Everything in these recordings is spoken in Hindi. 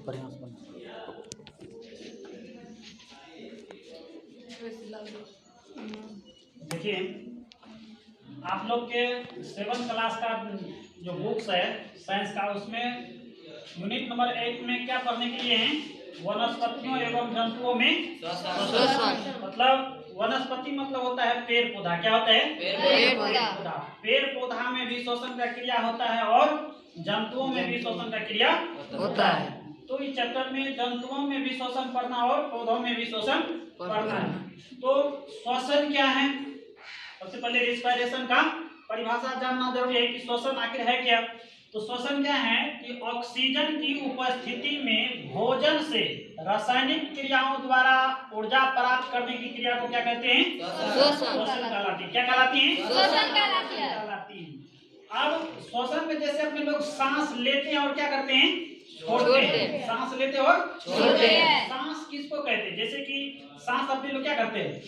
बढ़िया से बना। देखिए, आप लोग के 7th क्लास का जो बुक्स है साइंस का, उसमें यूनिट नंबर 8 में क्या पढ़ने के लिए है? वनस्पतियों एवं जंतुओं में श्वसन। मतलब वनस्पति मतलब होता है पेड़ पौधा। क्या होता है? पेड़ पौधा। पेड़ पौधा में भी श्वसन का क्रिया होता है और जंतुओं में भी श्वसन का क्रिया होता है। तो इस चैप्टर में जंतुओं में भी श्वसन पढ़ना और पौधों में भी श्वसन पढ़ना है। तो श्वसन क्या है? सबसे पहले रेस्पिरेशन का परिभाषा जानना जरूरी है कि श्वसन आखिर है क्या। तो श्वसन क्या है कि ऑक्सीजन की उपस्थिति में भोजन से रासायनिक क्रियाओं द्वारा ऊर्जा प्राप्त करने की क्रिया को क्या कहते हैं? श्वसन कहलाती है। क्या कहलाती है? श्वसन कहलाती है। अब श्वसन में जैसे अपने लोग सांस लेते हैं और क्या करते हैं? छोड़ते हैं। सांस लेते और छोड़ते हैं। सांस किसको कहते हैं? जैसे कि सांस अपने लोग क्या करते हैं?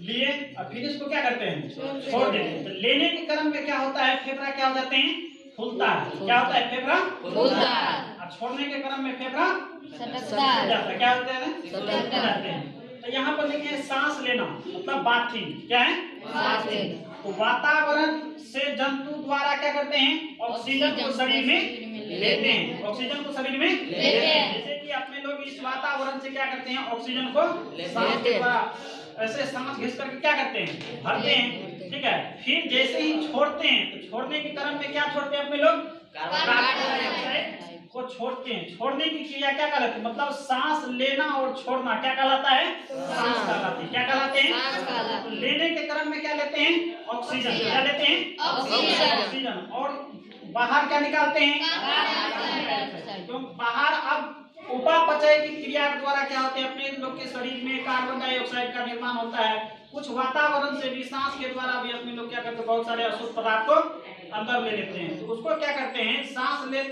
लिए और फिर इसको क्या करते हैं? छोड़ देते हैं। तो लेने के क्रम में क्या होता है? फेफड़ा क्या हो जाते हैं? फूलता है। क्या होता है? फेफड़ा फूलता है। और छोड़ने के क्रम में फेफड़ा सटकता है। क्या होता है? सटकते हैं। तो यहाँ पर देखिए, सांस लेना मतलब बाथिंग। क्या है? बाथिंग। तो वातावरण से जंतु द्वारा क्या करते हैं? ऑक्सीजन को शरीर में लेते हैं। ऑक्सीजन को शरीर में लेते हैं। जैसे कि अपने लोग इस वातावरण से क्या करते हैं? ऑक्सीजन को सांस के द्वारा ऐसे सांस घिस करके क्या करते हैं? भरते हैं। ठीक है। फिर जैसे ही छोड़ते हैं तो छोड़ने के क्रम में क्या छोड़ते हैं अपने लोग? कार्बन डाइऑक्साइड को छोड़ते हैं। छोड़ने की क्रिया क्या कहलाती है? मतलब सांस लेना और छोड़ना क्या कहलाता है? सांस कहलाती है। क्या कहलाते हैं? तो लेने के क्रम में क्या लेते हैं? ऑक्सीजन। क्या लेते हैं? ऑक्सीजन। और बाहर क्या निकालते हैं? तो बाहर अब उपापचय की क्रिया द्वारा क्या होते हैं? अपने लोग के शरीर में कार्बन डाइऑक्साइड का निर्माण होता है। कुछ वातावरण से भी सांस के द्वारा भी अपने लोग क्या करते हैं? बहुत सारे अशुद्ध पदार्थ को अंदर ले लेते हैं। तो उसको क्या करते हैं? सांस ले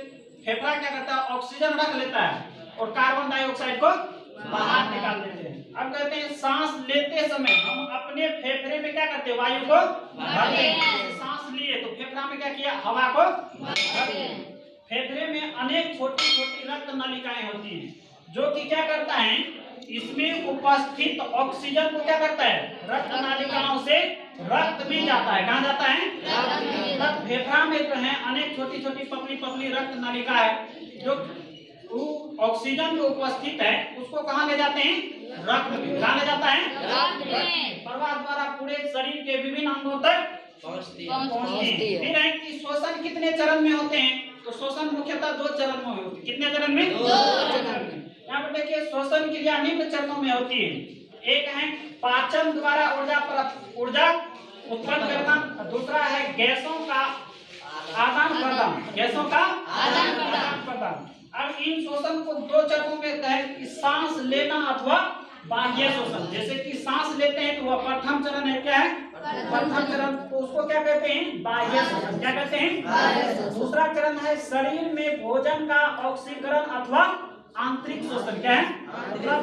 फेफड़ा क्या करता है? ऑक्सीजन रख लेता है और कार्बन डाइऑक्साइड को बाहर निकाल देते हैं। अब कहते हैं सांस लेते समय हम अपने फेफड़े में क्या करते हैं? वायु को भरते हैं। सांस लिए तो फेफड़ा में क्या किया? हवा को भरते हैं। फेफड़े में अनेक छोटी छोटी रक्त नलिकाएं होती हैं जो कि क्या करता है? इसमें उपस्थित ऑक्सीजन को क्या करता है? रक्त नालिकाओं से रक्त में जाता है। कहाँ जाता है? रक्त। फेफड़ा में जो है अनेक छोटी छोटी पतली पतली रक्त नालिका है जो ऑक्सीजन जो उपस्थित है उसको कहाँ ले जाते हैं? रक्त में। कहाँ ले जाता है? रक्त में। प्रवाह द्वारा पूरे शरीर के विभिन्न अंगों तक पहुंचती है। फिर है कि श्वसन कितने चरण में होते हैं? तो श्वसन मुख्यतः 2 चरण में होती है। कितने चरण में? 2 चरण में। यहाँ पर देखिए, श्वसन क्रिया निम्न चरणों में होती है। एक है पाचन द्वारा ऊर्जा उत्पन्न करना। दूसरा है गैसों का आदान प्रदान। गैसों का आदान प्रदान। अब इन श्वसन को 2 चरणों में कहे कि सांस लेना अथवा बाह्य श्वसन। जैसे कि सांस लेते हैं तो वह प्रथम चरण है। क्या है? प्रथम चरण। तो उसको क्या कहते हैं? बाह्य श्वसन। क्या कहते हैं? दूसरा चरण है शरीर में भोजन का ऑक्सीकरण अथवा आंतरिक श्वसन। क्या है? मतलब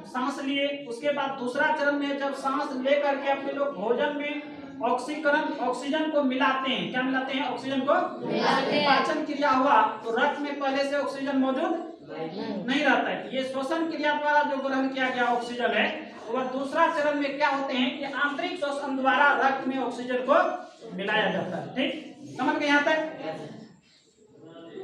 सांस लिए उसके बाद दूसरा चरण में जब सांस लेकर के अपने लोग भोजन में ऑक्सीजन को मिलाते हैं। क्या मिलाते हैं? ऑक्सीजन को मिलाते हैं। पाचन क्रिया हुआ तो रक्त में पहले से ऑक्सीजन मौजूद नहीं रहता है। ये श्वसन क्रिया द्वारा जो ग्रहण किया गया ऑक्सीजन है वह दूसरा चरण में क्या होते हैं कि आंतरिक श्वसन द्वारा रक्त में ऑक्सीजन को मिलाया जाता है। ठीक, समझ गए यहाँ तक?